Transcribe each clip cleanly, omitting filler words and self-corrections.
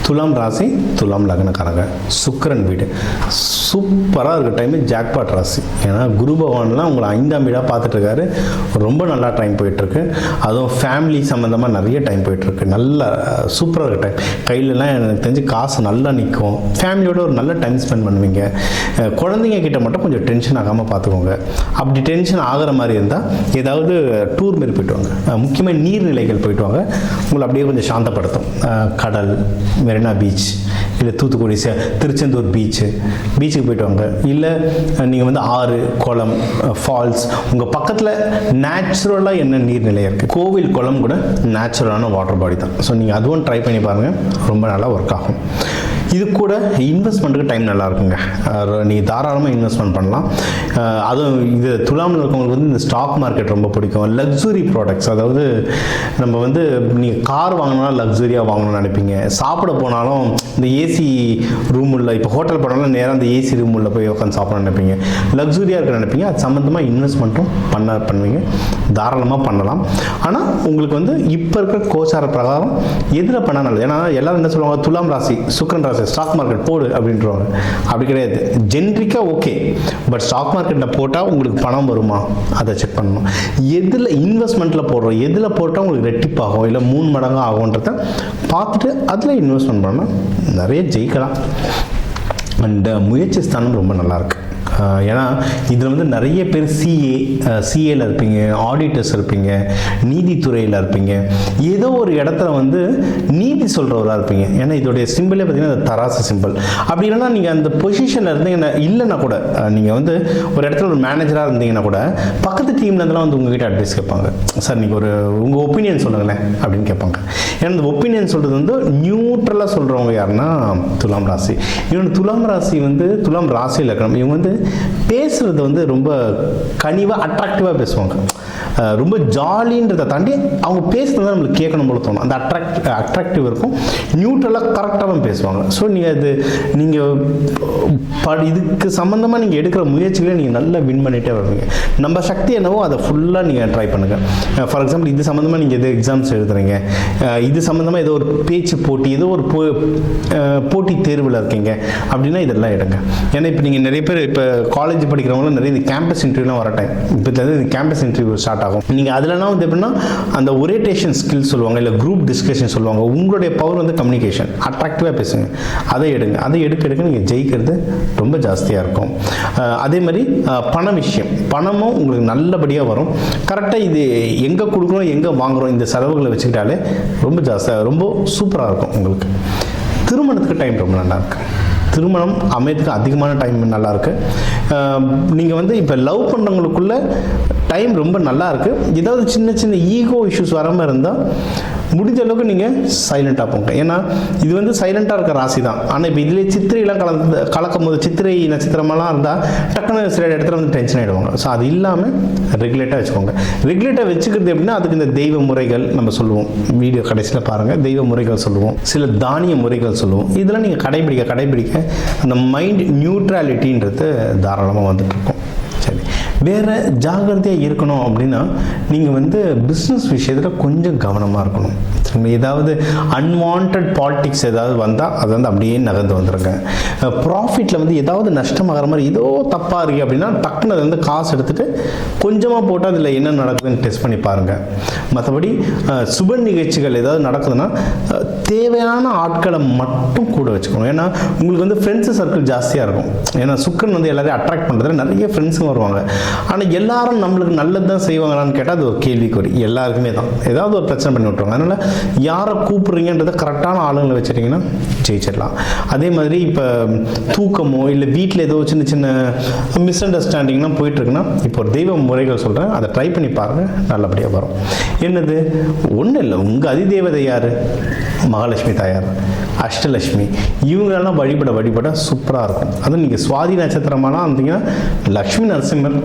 துலாம் ராசி, துலாம் லக்னக்காரங்க, சுக்கிரன் வீடு சூப்பராக இருக்க டைமு ஜாக்பாட் ராசி. ஏன்னா குரு பகவான்லாம் உங்களை 5ஆம் வீடாக பார்த்துட்டு இருக்காரு. ரொம்ப நல்லா டைம் போயிட்டுருக்கு. அதுவும் ஃபேமிலி சம்மந்தமாக நிறைய டைம் போயிட்டுருக்கு. நல்ல சூப்பராக இருக்க டைம். கையிலலாம் எனக்கு தெரிஞ்சு காசு நல்லா நிற்கும். ஃபேமிலியோட ஒரு நல்ல டைம் ஸ்பெண்ட் பண்ணுவீங்க. குழந்தைங்க கிட்ட மட்டும் கொஞ்சம் டென்ஷன் ஆகாமல் பார்த்துக்கோங்க. அப்படி டென்ஷன் ஆகிற மாதிரி இருந்தால் ஏதாவது டூர் மாரி போய்ட்டு வாங்க. முக்கியமாக நீர்நிலைகள் போய்ட்டு வாங்க. உங்களை அப்படியே கொஞ்சம் சாந்தப்படுத்தும். கடல், மெரினா பீச், இல்லை தூத்துக்குடி, திருச்செந்தூர் பீச்சுக்கு போய்ட்டு வாங்க. இல்லை நீங்கள் வந்து ஆறு, குளம், ஃபால்ஸ், உங்கள் பக்கத்தில் நேச்சுரலாக என்ன நீர்நிலை இருக்குது, கோவில், குளம் கூட நேச்சுரலான வாட்டர் பாடி தான். ஸோ நீங்கள் அதுவும் ட்ரை பண்ணி பாருங்கள், ரொம்ப நல்லா ஒர்க் ஆகும். இது கூட இன்வெஸ்ட்மெண்ட்டுக்கு டைம் நல்லா இருக்குங்க. நீங்கள் தாராளமாக இன்வெஸ்ட்மெண்ட் பண்ணலாம். அதுவும் இது துலாமில் இருக்கவங்களுக்கு வந்து இந்த ஸ்டாக் மார்க்கெட் ரொம்ப பிடிக்கும். லக்ஸுரி ப்ராடக்ட்ஸ், அதாவது நம்ம வந்து நீங்கள் கார் வாங்கினா லக்ஸுரியாக வாங்கணும்னு நினைப்பீங்க. சாப்பிட போனாலும் இந்த ஏசி ரூம் உள்ள, இப்போ ஹோட்டல் போனாலும் நேராக அந்த ஏசி ரூம் உள்ள போய் உட்காந்து சாப்பிடணும்னு நினைப்பீங்க. லக்ஸுரியாக இருக்க நினைப்பீங்க. அது சம்மந்தமாக இன்வெஸ்ட்மெண்ட்டும் பண்ணுவீங்க. தாராளமாக பண்ணலாம். ஆனால் உங்களுக்கு வந்து இப்போ இருக்கிற கோச்சார பிரகாரம் எதில் பண்ணால் நல்லது. ஏன்னா எல்லாரும் என்ன சொல்லுவாங்க, துலாம் ராசி, சுக்கிரன் ராசி, ஸ்டாக் மார்க்கெட் போடு அப்படின்றவாங்க. அப்படி கிடையாது. ஜென்ரிக்காக ஓகே, பட் ஸ்டாக் மார்க்கெட்டில் போட்டால் உங்களுக்கு பணம் வருமா அதை செக் பண்ணணும். எதில் இன்வெஸ்ட்மெண்ட்டில் போடுறோம், எதில் போட்டால் உங்களுக்கு ரெட்டிப்பாகும் இல்லை 3 மடங்கு ஆகுன்றத பார்த்துட்டு அதில் இன்வெஸ்ட்மெண்ட் பண்ணால் நிறைய ஜெயிக்கலாம். அண்ட் முயற்சி ஸ்தானம் ரொம்ப நல்லாயிருக்கு. ஏன்னா இதில் வந்து நிறைய பேர் சிஏல இருப்பீங்க, ஆடிட்டர்ஸ் இருப்பீங்க, நீதித்துறையில் இருப்பீங்க, ஏதோ ஒரு இடத்துல வந்து நீதி சொல்கிறவராக இருப்பீங்க. ஏன்னா இதோடைய சிம்பிளே பார்த்தீங்கன்னா அந்த தராசு சிம்பிள். அப்படி இல்லைன்னா நீங்கள் அந்த பொசிஷனில் இருந்தீங்கன்னா, இல்லைன்னா கூட நீங்கள் வந்து ஒரு இடத்துல ஒரு மேனேஜராக இருந்தீங்கன்னா கூட பக்கத்து டீமில் இருந்தெல்லாம் வந்து உங்ககிட்ட அட்வைஸ் கேட்பாங்க. சார் நீங்கள் உங்கள் ஒப்பீனியன் சொல்லுங்களேன் அப்படின்னு கேட்பாங்க. ஏன்னா இந்த ஒப்பீனியன் சொல்கிறது வந்து நியூட்ரலாக சொல்கிறவங்க யாருன்னா துலாம் ராசி. இவங்க துலாம் ராசி வந்து துலாம் ராசியில் இருக்கணும். இவங்க வந்து பேசுறது வந்து ரொம்ப கனிவாக அட்ராக்டிவாக பேசுவாங்க. ரொம்ப ஜாலின்றதை தாண்டி அவங்க பேசுறது நம்மளுக்கு கேட்கணும் போல தோணும். அந்த அட்ராக்டிவ் இருக்கும். நியூட்ரலாக கரெக்டாகவும் பேசுவாங்க. ஸோ நீங்கள் இதுக்கு சம்மந்தமாக நீங்கள் எடுக்கிற முயற்சிகளை நீங்கள் நல்லா வின் பண்ணிகிட்டே வருவீங்க. நம்ம சக்தி என்னவோ அதை ஃபுல்லாக நீங்கள் ட்ரை பண்ணுங்கள். ஃபார் எக்ஸாம்பிள் இது சம்மந்தமாக நீங்கள் எது எக்ஸாம்ஸ் எழுதுறீங்க, இது சம்மந்தமாக ஏதோ ஒரு பேச்சு போட்டி, ஏதோ ஒரு போட்டி தேர்வில் இருக்கீங்க அப்படின்னா இதெல்லாம் எடுங்க. ஏன்னா இப்போ நீங்கள் நிறைய பேர் இப்போ காலேஜ் படிக்கிறவங்களும் நிறைய இந்த கேம்பஸ் இன்டர்வியூலாம் வர டைம். இப்போ இந்த கேம்பஸ் இன்டர்வியூ ஸ்டார்ட் ஆகும். நீங்கள் அதிலலாம் வந்து எப்படின்னா அந்த ஒரேட்டேஷன் ஸ்கில் சொல்லுவாங்க, இல்லை குரூப் டிஸ்கஷன் சொல்லுவாங்க. உங்களுடைய பவர் வந்து கம்யூனிகேஷன், அட்ராக்டிவாக பேசுங்க. அதை எடுங்க. அதை எடுக்க நீங்கள் ஜெயிக்கிறது ரொம்ப ஜாஸ்தியாக இருக்கும். அதே மாதிரி பண விஷயம், பணமும் உங்களுக்கு நல்லபடியாக வரும். கரெக்டாக இது எங்கே கொடுக்குறோம், எங்கே வாங்குகிறோம், இந்த செலவுகளை வச்சுக்கிட்டாலே ரொம்ப ஜாஸ்தியாக ரொம்ப சூப்பராக இருக்கும் உங்களுக்கு. திருமணத்துக்கு டைம் ரொம்ப நல்லா இருக்கு. திருமணம் அமையத்துக்கு அதிகமான டைம் நல்லாயிருக்கு. நீங்கள் வந்து இப்போ லவ் பண்ணுறவங்களுக்குள்ள டைம் ரொம்ப நல்லா இருக்குது. ஏதாவது சின்ன சின்ன ஈகோ இஷ்யூஸ் வராமல் இருந்தால் முடிஞ்ச அளவுக்கு நீங்கள் சைலண்ட்டாக போங்க. ஏன்னா இது வந்து சைலண்ட்டாக இருக்க ராசி தான். ஆனால் இப்போ இதிலே சித்திரையெல்லாம் கலக்கும் போது, சித்திரை நட்சத்திரமெல்லாம் இருந்தால் டக்குன்னு சில இடத்துல வந்து டென்ஷன் ஆகிடுவாங்க. ஸோ அது இல்லாமல் ரெகுலேட்டாக வச்சுக்கோங்க. ரெகுலேட்டாக வச்சுக்கிறது எப்படின்னா அதுக்கு இந்த தெய்வ முறைகள் நம்ம சொல்லுவோம். வீடியோ கடைசியில் பாருங்கள், தெய்வ முறைகள் சொல்லுவோம், சில தானிய முறைகள் சொல்லுவோம். இதெல்லாம் நீங்கள் கடைபிடிக்க அந்த மைண்ட் நியூட்ரலிட்டின்றது தாராளமாக வந்துட்டுருக்கும். சரி, வேறு ஜாகிரதையாக இருக்கணும் அப்படின்னா நீங்கள் வந்து பிஸ்னஸ் விஷயத்தில் கொஞ்சம் கவனமாக இருக்கணும். ஏதாவது அன்வான்ட் பாலிடிக்ஸ் ஏதாவது வந்தால் அதை வந்து அப்படியே நகர்ந்து வந்துடுங்க. ப்ராஃபிட்டில் வந்து ஏதாவது நஷ்டமாகிற மாதிரி ஏதோ தப்பாக இருக்குது அப்படின்னா டக்குன்னு அதை வந்து காசு எடுத்துகிட்டு கொஞ்சமாக போட்டால் அதில் என்ன நடக்குதுன்னு டெஸ்ட் பண்ணி பாருங்கள். மற்றபடி சுப நிகழ்ச்சிகள் ஏதாவது நடக்குதுன்னா தேவையான ஆட்களை மட்டும் கூட வச்சுக்கணும். ஏன்னா உங்களுக்கு வந்து ஃப்ரெண்ட்ஸு சர்க்கிள் ஜாஸ்தியாக இருக்கும். ஏன்னா சுக்கரன் வந்து எல்லாரையும் அட்ராக்ட் பண்ணுறதுல நிறைய ஃப்ரெண்ட்ஸுங்க வருவாங்க. ஆனால் எல்லாரும் நம்மளுக்கு நல்லது தான் செய்வாங்களான்னு கேட்டால் அது ஒரு கேள்விக்குறி. எல்லாருக்குமே தான் ஏதாவது ஒரு பிரச்சனை பண்ணி விட்டுருவாங்க. அதனால் யாரை கூப்பிட்றீங்கன்றதை கரெக்டான ஆளுங்களை வச்சுட்டிங்கன்னா ஜெயிச்சிடலாம். அதே மாதிரி இப்போ தூக்கமோ இல்லை வீட்டில் ஏதோ சின்ன சின்ன மிஸ் அண்டர்ஸ்டாண்டிங்லாம் போயிட்டுருக்குன்னா இப்போ ஒரு தெய்வ முறைகள் சொல்கிறேன், அதை ட்ரை பண்ணி பாருங்கள், நல்லபடியாக வரும். என்னது ஒன்றும் இல்லை, உங்கள் அதிதேவதை யார்? மகாலட்சுமி தாயார், அஷ்டலட்சுமி, இவங்களெல்லாம் வழிபட சூப்பராக இருக்கும். அதுவும் நீங்கள் சுவாதி நட்சத்திரமாலாம் இருந்தீங்கன்னா லக்ஷ்மி நரசிம்மர்,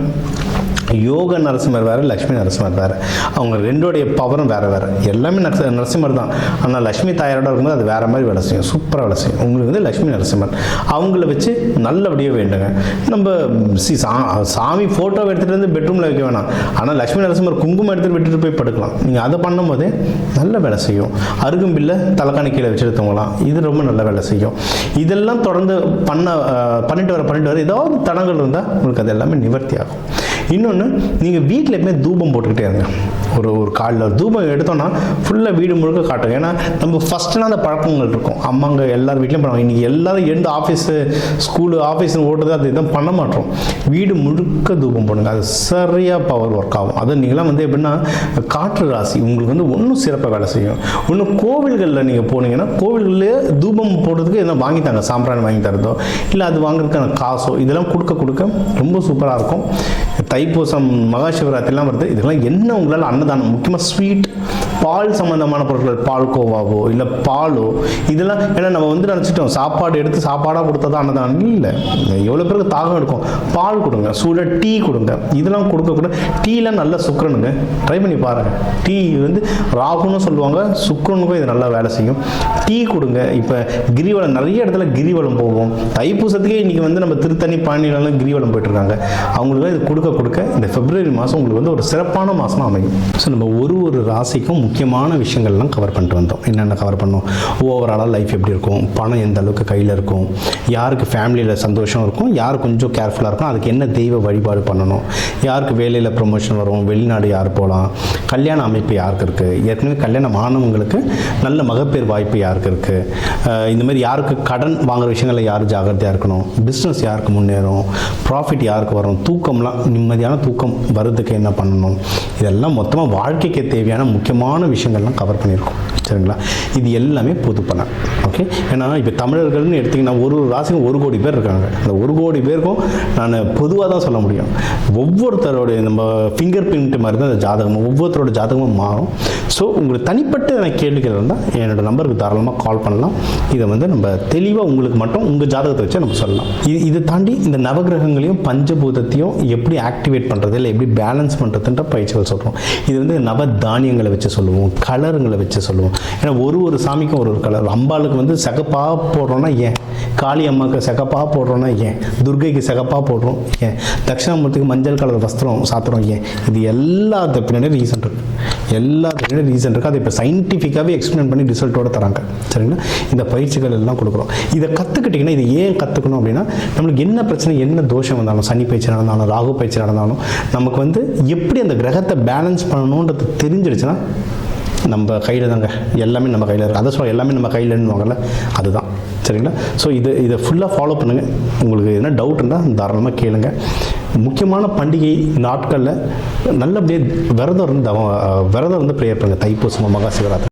யோக நரசிம்மர் வேறு, லக்ஷ்மி நரசிம்மர் வேறு. அவங்க ரெண்டோடைய பவரும் வேறு வேறு. எல்லாமே நரசிம்மர் தான், ஆனால் லக்ஷ்மி தாயாரோட இருக்கும்போது அது வேறு மாதிரி வேலை செய்யும், சூப்பராக வேலை செய்யும். உங்களுக்கு வந்து லக்ஷ்மி நரசிம்மர் அவங்கள வச்சு நல்லபடியாக வேண்டுங்க. நம்ம சாமி ஃபோட்டோவை எடுத்துகிட்டு வந்து பெட்ரூமில் வைக்க வேணாம், ஆனால் லக்ஷ்மி நரசிம்மர் குங்குமம் எடுத்துகிட்டு விட்டுட்டு போய் படுக்கலாம். நீங்கள் அதை பண்ணும்போதே நல்ல வேலை செய்யும். அருகம்பில்லை தலைக்காணி கீழே வச்சுட்டு தூங்கலாம், இது ரொம்ப நல்ல வேலை செய்யும். இதெல்லாம் தொடர்ந்து பண்ணிட்டு வர ஏதாவது தடங்கள் இருந்தால் உங்களுக்கு அது எல்லாமே நிவர்த்தி ஆகும். இன்னொன்று, நீங்கள் வீட்டில் எப்பவுமே தூபம் போட்டுக்கிட்டே இருங்க. ஒரு காலில் தூபம் எடுத்தோன்னா ஃபுல்லாக வீடு முழுக்க காட்டுங்க. ஏன்னா நம்ம ஃபஸ்ட்டுலாம் அந்த பழக்கங்கள் இருக்கும், அம்மாங்க எல்லார் வீட்லையும் பண்ணுவாங்க. இன்றைக்கி எல்லோரும் எந்த ஆஃபீஸு ஸ்கூலு ஆஃபீஸ்னு ஓட்டுறது அது எதுவும் பண்ண மாட்டோம். வீடு முழுக்க தூபம் போடுங்க, அது சரியாக பவர் ஒர்க் ஆகும். அது நீங்களாம் வந்து எப்படின்னா காற்று ராசி, உங்களுக்கு வந்து ஒன்றும் சிறப்பாக வேலை செய்யும். இன்னும் கோவில்களில் நீங்கள் போனீங்கன்னா கோவில்களே தூபம் போடுறதுக்கு எதனா வாங்கித்தாங்க, சாம்பிராணி வாங்கி தரதோ இல்லை அது வாங்குறதுக்கான காசோ இதெல்லாம் கொடுக்க ரொம்ப சூப்பராக இருக்கும். தைப்பூசம், மகா சிவராத்திரிலாம் வருது, இதெல்லாம் என்ன உங்களால் அன்னதானம், முக்கியமாக ஸ்வீட் பால் சம்மந்தமான பொருட்கள், பால் கோவாவோ இல்லை பாலோ இதெல்லாம். ஏன்னா நம்ம வந்து நினச்சிட்டோம் சாப்பாடு எடுத்து சாப்பாடாக கொடுத்தா தான் அன்னதானம். இல்லை, எவ்வளோ பேருக்கு தாகம் எடுக்கும், பால் கொடுங்க, சூட டீ கொடுங்க, இதெல்லாம் கொடுக்க டீலாம் நல்லா சுக்கரனுங்க, ட்ரை பண்ணி பாருங்கள். டீ வந்து ராகுன்னு சொல்லுவாங்க, சுக்கரனுக்கும் இது நல்லா வேலை செய்யும். டீ கொடுங்க. இப்போ கிரிவலம் நிறைய இடத்துல கிரிவலம் போவோம். தைப்பூசத்துக்கே இன்றைக்கி வந்து நம்ம திருத்தணி பாண்டியிலலாம் கிரிவலம் போயிட்டுருக்காங்க. அவங்களுக்கு இது கொடுக்க இந்த பிப்ரவரி மாதம் உங்களுக்கு வந்து ஒரு சிறப்பான மாதமாக அமையும். ஸோ நம்ம ஒரு ராசிக்கும் முக்கியமான விஷயங்கள்லாம் கவர் பண்ணிட்டு வந்தோம். என்னென்ன கவர் பண்ணோம், ஓவராலாக லைஃப் எப்படி இருக்கும், பணம் எந்த அளவுக்கு கையில் இருக்கும், யாருக்கு ஃபேமிலியில் சந்தோஷம் இருக்கும், யார் கொஞ்சம் கேர்ஃபுல்லாக இருக்கும், அதுக்கு என்ன தெய்வ வழிபாடு பண்ணணும், யாருக்கு வேலையில் ப்ரொமோஷன் வரும், வெளிநாடு யார் போகலாம், கல்யாண அமைப்பு யாருக்கு இருக்குது, ஏற்கனவே கல்யாணம் ஆனவங்களுக்கு நல்ல மகப்பேர் வாய்ப்பு யாருக்கு இருக்குது, இந்த மாதிரி யாருக்கு கடன் வாங்குற விஷயங்களில் யார் ஜாகிரதையாக இருக்கணும், பிஸ்னஸ் யாருக்கு முன்னேறும், ப்ராஃபிட் யாருக்கு வரும், தூக்கம்லாம் நிம்மதியான தூக்கம் வருதுக்கு என்ன பண்ணணும், இதெல்லாம் மொத்தமாக வாழ்க்கைக்கு தேவையான முக்கியமான விஷயங்கள்லாம் கவர் பண்ணியிருக்கோம். சரிங்களா? இது எல்லாமே பொது பலன். ஓகே, ஏன்னா இப்போ தமிழர்கள்னு எடுத்திங்கன்னா ஒரு ராசிக்கும் 1 கோடி பேர் இருக்காங்க. அந்த 1 கோடி பேருக்கும் நான் பொதுவாக தான் சொல்ல முடியும். ஒவ்வொருத்தரோடைய நம்ம ஃபிங்கர் பிரிண்ட் மாதிரி தான் அந்த ஜாதகமும், ஒவ்வொருத்தரோட ஜாதகமும் மாறும். ஸோ உங்களுக்கு தனிப்பட்ட கேள்விகள் இருந்தால் என்னோடய நம்பருக்கு தாராளமாக கால் பண்ணலாம். இதை வந்து நம்ம தெளிவாக உங்களுக்கு மட்டும் உங்கள் ஜாதகத்தை வச்சு நம்ம சொல்லலாம். இதை தாண்டி இந்த நவகிரகங்களையும் பஞ்சபூதத்தையும் எப்படி ஆக்டிவேட் பண்ணுறது, இல்லை எப்படி பேலன்ஸ் பண்ணுறதுன்ற பயிற்சிகள் சொல்கிறோம். இது வந்து நவ தானியங்களை வச்சு சொல்லுவோம், கலருங்களை வச்சு சொல்லுவோம். ஏன்னா ஒரு சாமிக்கும் ஒரு கலர். அம்பாளுக்கு வந்து சிகப்பாக போடுறோன்னா ஏன், காளி அம்மாவுக்கு சிகப்பாக போடுறோன்னா ஏன், துர்கைக்கு சிகப்பாக போடுறோம் ஏன், தட்சிணாமூர்த்திக்கு மஞ்சள் கலர் வஸ்திரம் சாத்துறோம் ஏன், இது எல்லாத்துக்கு பின்னாடி ரீசன் இருக்குது. அது இப்போ சயின்டிஃபிக்காகவே எக்ஸ்பிளைன் பண்ணி ரிசல்ட்டோட தராங்க. சரிங்களா? இந்த பயிற்சிகள் எல்லாம் கொடுக்குறோம். இதை கற்றுக்கிட்டிங்கன்னா, இது ஏன் கற்றுக்கணும் அப்படின்னா, நம்மளுக்கு என்ன பிரச்சனை, என்ன தோஷம் வந்தாலும், சனி பயிற்சி நடந்தாலும், ராகு பயிற்சி நடந்தாலும், நமக்கு வந்து எப்படி அந்த கிரகத்தை பேலன்ஸ் பண்ணணுன்றது தெரிஞ்சிடுச்சுன்னா நம்ம கையில் தாங்க எல்லாமே, நம்ம கையில் இருக்குது. அதை சொல்ல எல்லாமே நம்ம கையில்னுவாங்கல்ல, அதுதான். சரிங்களா? ஸோ இதை ஃபுல்லாக ஃபாலோ பண்ணுங்கள். உங்களுக்கு எதனா டவுட் இருந்தால் தாராளமாக கேளுங்க. முக்கியமான பண்டிகை நாட்களில் நல்லபடியாக விரதம் இருந்து ப்ரேயர் பண்ணுங்கள். தைப்பூசம், மகா சிவராத்திரி